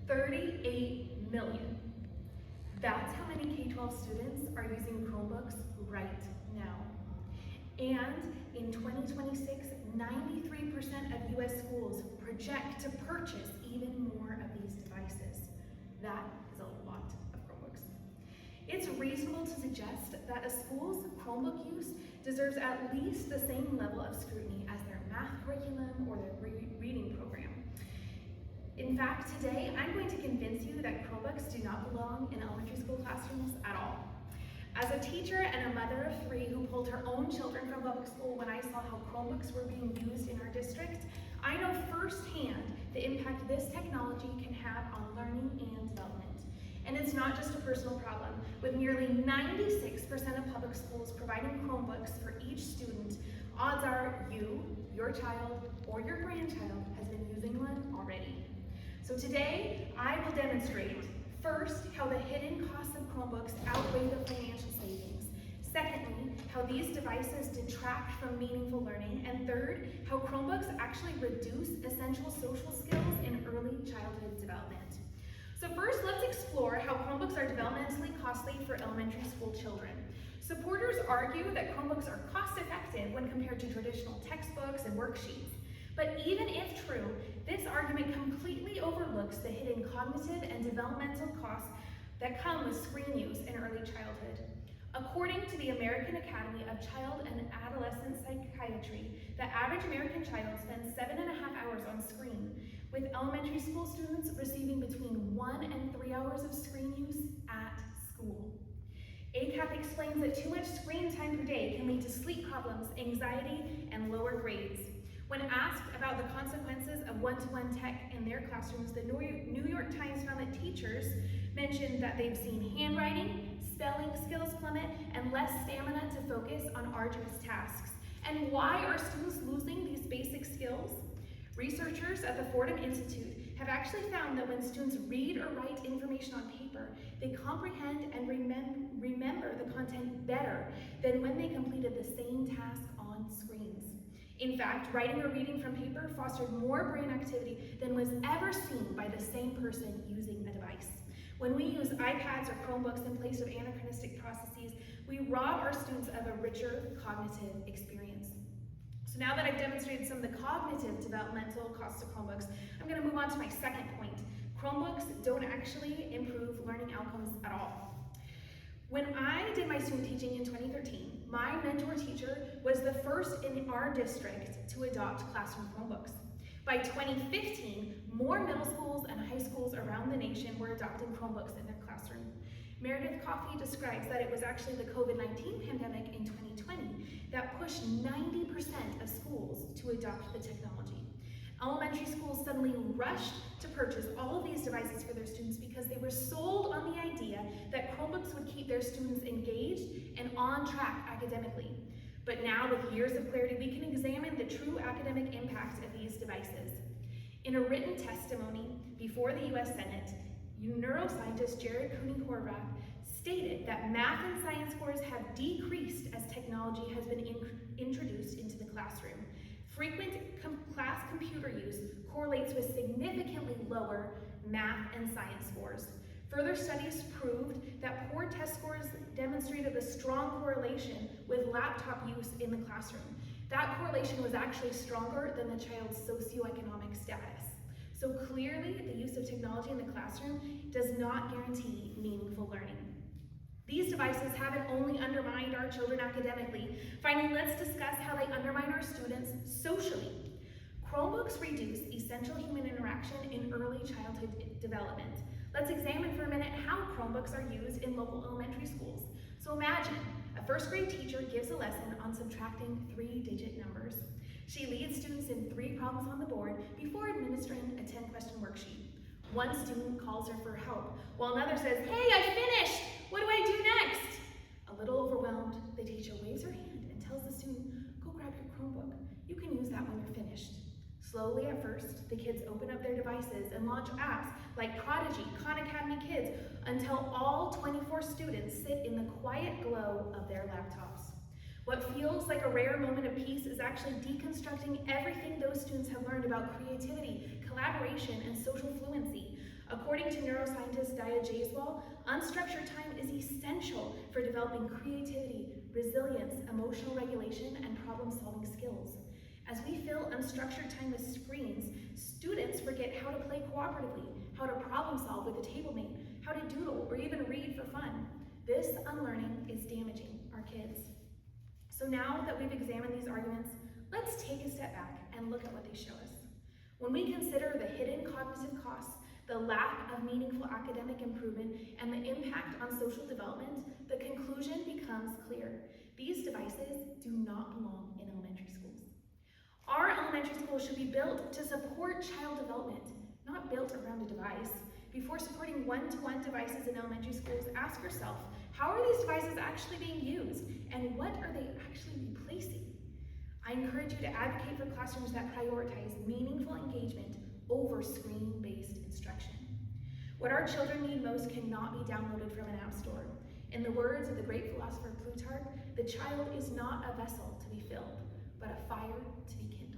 38 million. That's how many K-12 students are using Chromebooks right now. And in 2026, 93% of US schools project to purchase even more of these devices. That is a lot of Chromebooks. It's reasonable to suggest that a school's Chromebook use deserves at least the same level of scrutiny as their math curriculum or their reading program. In fact, today I'm going to convince you that Chromebooks do not belong in elementary school classrooms at all. As a teacher and a mother of 3 who pulled her own children from public school when I saw how Chromebooks were being used in our district, I know firsthand the impact this technology can have on learning and development. And it's not just a personal problem. With nearly 96% of public schools providing Chromebooks for each student, odds are you, your child, or your grandchild has been using one already. So today, I will demonstrate, first, how the hidden costs of Chromebooks outweigh the financial savings. Secondly, how these devices detract from meaningful learning. And third, how Chromebooks actually reduce essential social skills in early childhood development. So first, let's explore how Chromebooks are developmentally costly for elementary school children. Supporters argue that Chromebooks are cost-effective when compared to traditional textbooks and worksheets. But even if true, this argument completely overlooks the hidden cognitive and developmental costs that come with screen use in early childhood. According to the American Academy of Child and Adolescent Psychiatry, the average American child spends 7.5 hours on screen, with elementary school students receiving between 1 and 3 hours of screen use at school. ACAP explains that too much screen time per day can lead to sleep problems, anxiety, and lower grades. When asked about the consequences of one-to-one tech in their classrooms, the New York Times found that teachers mentioned that they've seen handwriting, spelling skills plummet, and less stamina to focus on arduous tasks. And why are students losing these basic skills? Researchers at the Fordham Institute have actually found that when students read or write information on paper, they comprehend and remember the content better than when they completed the same task on screens. In fact, writing or reading from paper fostered more brain activity than was ever seen by the same person using a device. When we use iPads or Chromebooks in place of anachronistic processes, we rob our students of a richer cognitive experience. So now that I've demonstrated some of the cognitive developmental costs of Chromebooks, I'm going to move on to my second point. Chromebooks don't actually improve learning outcomes at all. When I did my student teaching in 2013, my mentor teacher was the first in our district to adopt classroom Chromebooks. By 2015, more middle schools and high schools around the nation were adopting Chromebooks in their classroom. Meredith Coffey describes that it was actually the COVID-19 pandemic in 2020 that pushed 90% of schools to adopt the technology. Elementary schools suddenly rushed to purchase all of these devices for their students because they were sold on the idea that Chromebooks would keep their students engaged and on track academically. But now, with years of clarity, we can examine the true academic impact of these devices. In a written testimony before the US Senate, neuroscientist Jared Cooney-Horvath stated that math and science scores have decreased as technology has been introduced into the classroom. Frequent class computer use correlates with significantly lower math and science scores. Further studies proved that poor test scores demonstrated a strong correlation with laptop use in the classroom. That correlation was actually stronger than the child's socioeconomic status. So clearly, the use of technology in the classroom does not guarantee meaningful learning. These devices haven't only undermined our children academically. Finally, let's discuss how they undermine our students socially. Chromebooks reduce essential human interaction in early childhood development. Let's examine for a minute how Chromebooks are used in local elementary schools. So imagine a first grade teacher gives a lesson on subtracting 3-digit numbers. She leads students in 3 problems on the board before administering a 10-question worksheet. One student calls her for help, while another says, "Hey, I finished! What do I do next?" A little overwhelmed, the teacher waves her hand and tells the student, "Go grab your Chromebook. You can use that when you're finished." Slowly at first, the kids open up their devices and launch apps like Prodigy, Khan Academy Kids, until all 24 students sit in the quiet glow of their laptops. What feels like a rare moment of peace is actually deconstructing everything those students have learned about creativity, collaboration, and social fluency. According to neuroscientist Dia Jaiswal, unstructured time is essential for developing creativity, resilience, emotional regulation, and problem-solving skills. As we fill unstructured time with screens, students forget how to play cooperatively, how to problem solve with a table mate, how to doodle, or even read for fun. This unlearning is damaging our kids. So now that we've examined these arguments, let's take a step back and look at what they show us. When we consider the hidden cognitive costs, the lack of meaningful academic improvement, and the impact on social development, the conclusion becomes clear. These devices do not belong in elementary schools. Our elementary schools should be built to support child development, not built around a device. Before supporting one-to-one devices in elementary schools, ask yourself, how are these devices actually being used, and what are they actually replacing? I encourage you to advocate for classrooms that prioritize meaningful engagement over screen-based instruction. What our children need most cannot be downloaded from an app store. In the words of the great philosopher Plutarch, the child is not a vessel to be filled, but a fire to be kindled.